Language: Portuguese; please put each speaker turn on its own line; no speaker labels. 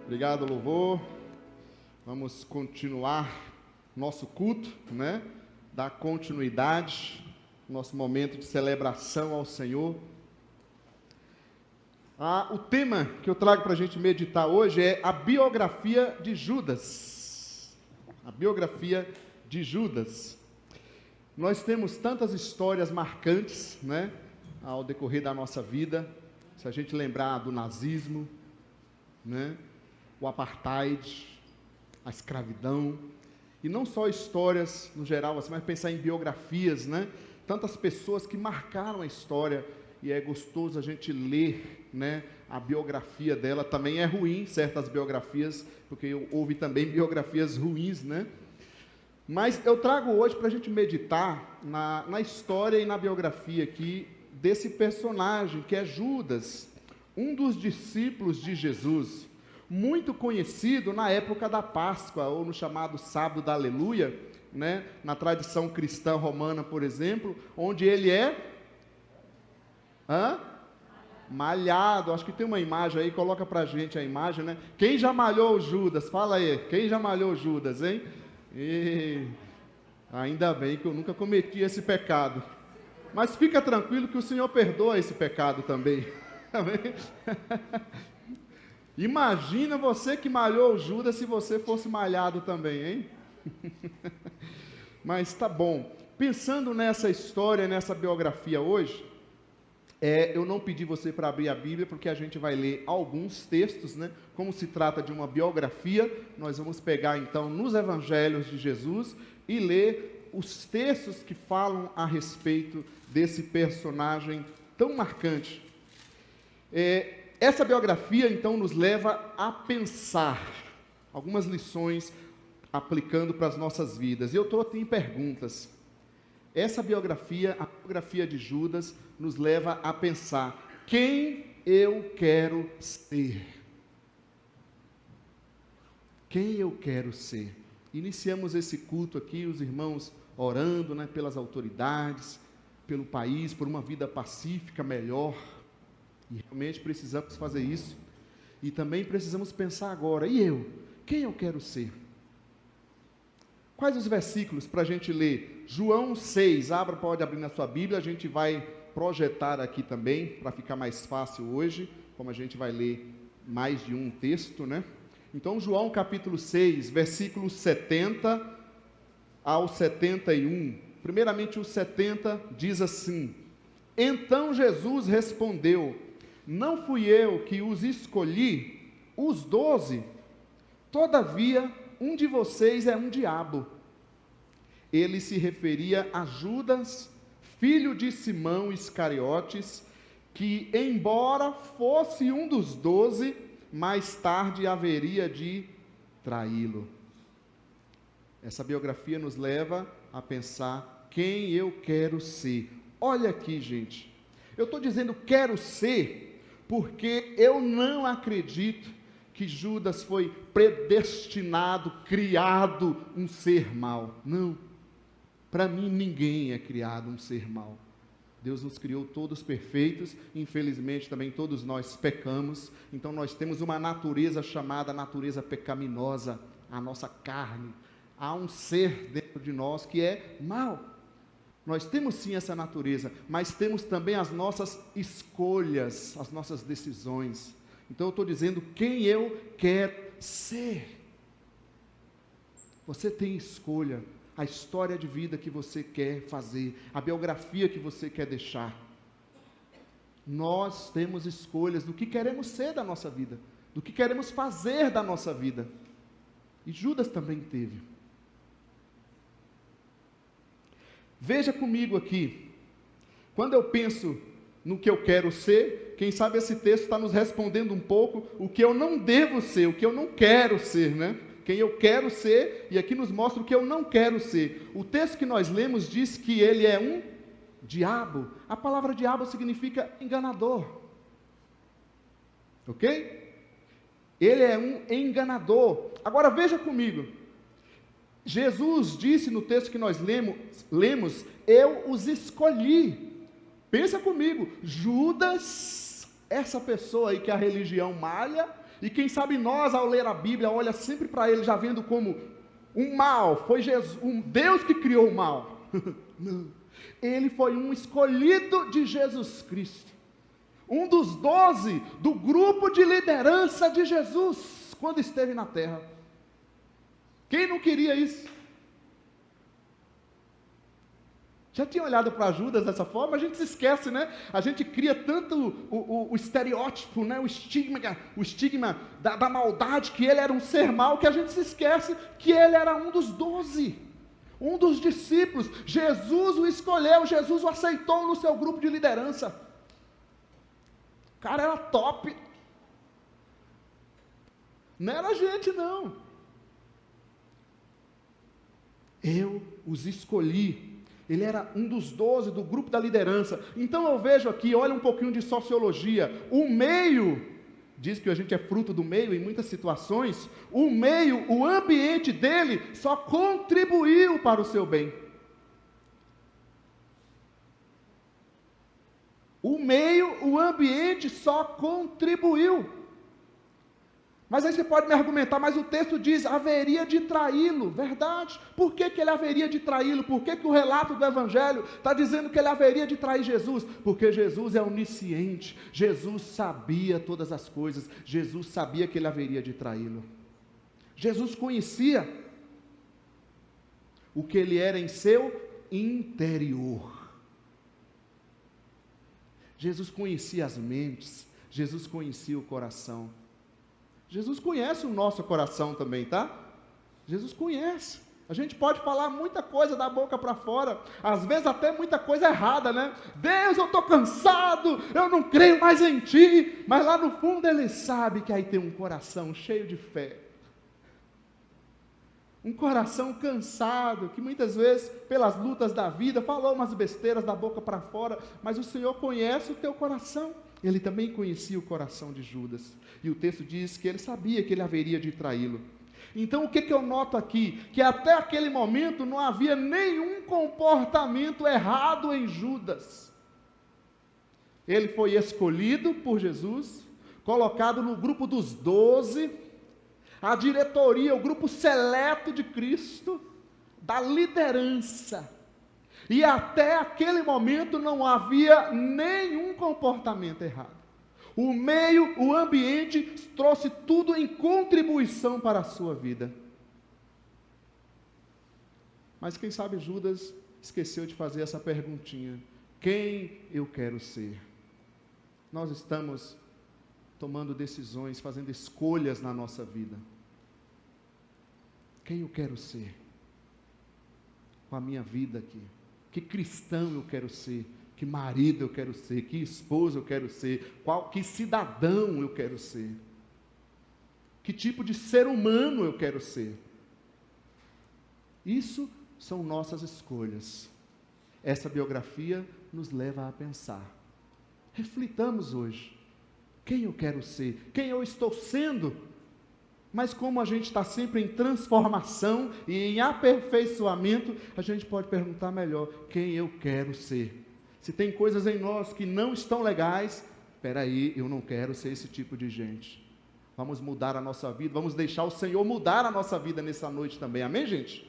Obrigado, louvor. Vamos continuar nosso culto, né? Dar continuidade, nosso momento de celebração ao Senhor. O tema que eu trago para a gente meditar hoje é a biografia de Judas. A biografia de Judas. Nós temos tantas histórias marcantes, né? Ao decorrer da nossa vida. Se a gente lembrar do nazismo, né? O apartheid, a escravidão, e não só histórias no geral, assim, mas pensar em biografias, né? Tantas pessoas que marcaram a história, e é gostoso a gente ler, né, a biografia dela. Também é ruim certas biografias, porque houve também biografias ruins, né? Mas eu trago hoje para a gente meditar na história e na biografia aqui desse personagem que é Judas, um dos discípulos de Jesus, muito conhecido na época da Páscoa, ou no chamado Sábado da Aleluia, né? Na tradição cristã romana, por exemplo, onde ele é malhado. Acho que tem uma imagem aí, coloca pra gente a imagem, né? Quem já malhou o Judas? Fala aí, quem já malhou o Judas, hein? Ainda bem que eu nunca cometi esse pecado. Mas fica tranquilo que o Senhor perdoa esse pecado também. Amém? Imagina você que malhou o Judas se você fosse malhado também, hein? Mas tá bom. Pensando nessa história, nessa biografia hoje, eu não pedi você para abrir a Bíblia, porque a gente vai ler alguns textos, né? Como se trata de uma biografia, nós vamos pegar então nos Evangelhos de Jesus e ler os textos que falam a respeito desse personagem tão marcante. Essa biografia, então, nos leva a pensar algumas lições aplicando para as nossas vidas. E eu trouxe em perguntas. Essa biografia, a biografia de Judas, nos leva a pensar: quem eu quero ser? Quem eu quero ser? Iniciamos esse culto aqui, os irmãos orando, né, pelas autoridades, pelo país, por uma vida pacífica melhor. E realmente precisamos fazer isso. E também precisamos pensar agora: e eu? Quem eu quero ser? Quais os versículos para a gente ler? João 6, pode abrir na sua Bíblia, a gente vai projetar aqui também, para ficar mais fácil hoje, como a gente vai ler mais de um texto, né? Então, João capítulo 6, versículos 70 ao 71. Primeiramente o 70 diz assim: Então Jesus respondeu: Não fui eu que os escolhi, os 12? Todavia, um de vocês é um diabo. Ele se referia a Judas, filho de Simão Iscariotes, que, embora fosse um dos 12, mais tarde haveria de traí-lo. Essa biografia nos leva a pensar quem eu quero ser. Olha aqui, gente, eu estou dizendo quero ser, porque eu não acredito que Judas foi predestinado, criado um ser mau. Não. Para mim, ninguém é criado um ser mau. Deus nos criou todos perfeitos, infelizmente também todos nós pecamos, então nós temos uma natureza chamada natureza pecaminosa, a nossa carne. Há um ser dentro de nós que é mau. Nós temos sim essa natureza, mas temos também as nossas escolhas, as nossas decisões. Então eu estou dizendo quem eu quero ser. Você tem escolha, a história de vida que você quer fazer, a biografia que você quer deixar. Nós temos escolhas do que queremos ser da nossa vida, do que queremos fazer da nossa vida. E Judas também teve. Veja comigo aqui, quando eu penso no que eu quero ser, quem sabe esse texto está nos respondendo um pouco o que eu não devo ser, o que eu não quero ser, né? Quem eu quero ser, e aqui nos mostra o que eu não quero ser. O texto que nós lemos diz que ele é um diabo. A palavra diabo significa enganador. Ok? Ele é um enganador. Agora veja comigo. Jesus disse no texto que nós lemos, eu os escolhi. Pensa comigo, Judas, essa pessoa aí que a religião malha, E quem sabe nós, ao ler a Bíblia, olha sempre para ele já vendo como um mal, foi Jesus, um Deus que criou o mal. Não, ele foi um escolhido de Jesus Cristo, um dos 12 do grupo de liderança de Jesus, quando esteve na terra. Quem não queria isso? Já tinha olhado para Judas dessa forma? A gente se esquece, né? A gente cria tanto o estereótipo, né? o estigma da maldade, que ele era um ser mau, que a gente se esquece que ele era um dos 12, um dos discípulos. Jesus o escolheu, Jesus o aceitou no seu grupo de liderança. O cara era top. Não era a gente, não. Eu os escolhi. Ele era um dos 12 do grupo da liderança. Então eu vejo aqui, olha um pouquinho de sociologia. O meio, diz que a gente é fruto do meio em muitas situações. O meio, o ambiente dele só contribuiu para o seu bem. O meio, o ambiente só contribuiu. Mas aí você pode me argumentar, mas o texto diz, haveria de traí-lo, verdade? Por que ele haveria de traí-lo? Por que o relato do Evangelho está dizendo que ele haveria de trair Jesus? Porque Jesus é onisciente, Jesus sabia todas as coisas, Jesus sabia que ele haveria de traí-lo. Jesus conhecia o que ele era em seu interior. Jesus conhecia as mentes, Jesus conhecia o coração. Jesus conhece o nosso coração também, tá? Jesus conhece. A gente pode falar muita coisa da boca para fora, às vezes até muita coisa errada, né? Deus, eu estou cansado, eu não creio mais em Ti, mas lá no fundo Ele sabe que aí tem um coração cheio de fé. Um coração cansado, que muitas vezes, pelas lutas da vida, falou umas besteiras da boca para fora, mas o Senhor conhece o teu coração. Ele também conhecia o coração de Judas. E o texto diz que ele sabia que ele haveria de traí-lo. Então o que eu noto aqui? Que até aquele momento não havia nenhum comportamento errado em Judas. Ele foi escolhido por Jesus, colocado no grupo dos 12, a diretoria, o grupo seleto de Cristo, da liderança. E até aquele momento não havia nenhum comportamento errado. O meio, o ambiente, trouxe tudo em contribuição para a sua vida. Mas quem sabe Judas esqueceu de fazer essa perguntinha: quem eu quero ser? Nós estamos tomando decisões, fazendo escolhas na nossa vida. Quem eu quero ser? Com a minha vida aqui. Que cristão eu quero ser? Que marido eu quero ser? Que esposo eu quero ser? Que cidadão eu quero ser? Que tipo de ser humano eu quero ser? Isso são nossas escolhas. Essa biografia nos leva a pensar. Reflitamos hoje. Quem eu quero ser? Quem eu estou sendo? Mas como a gente está sempre em transformação e em aperfeiçoamento, a gente pode perguntar melhor, quem eu quero ser? Se tem coisas em nós que não estão legais, espera aí, eu não quero ser esse tipo de gente. Vamos mudar a nossa vida, vamos deixar o Senhor mudar a nossa vida nessa noite também, amém, gente?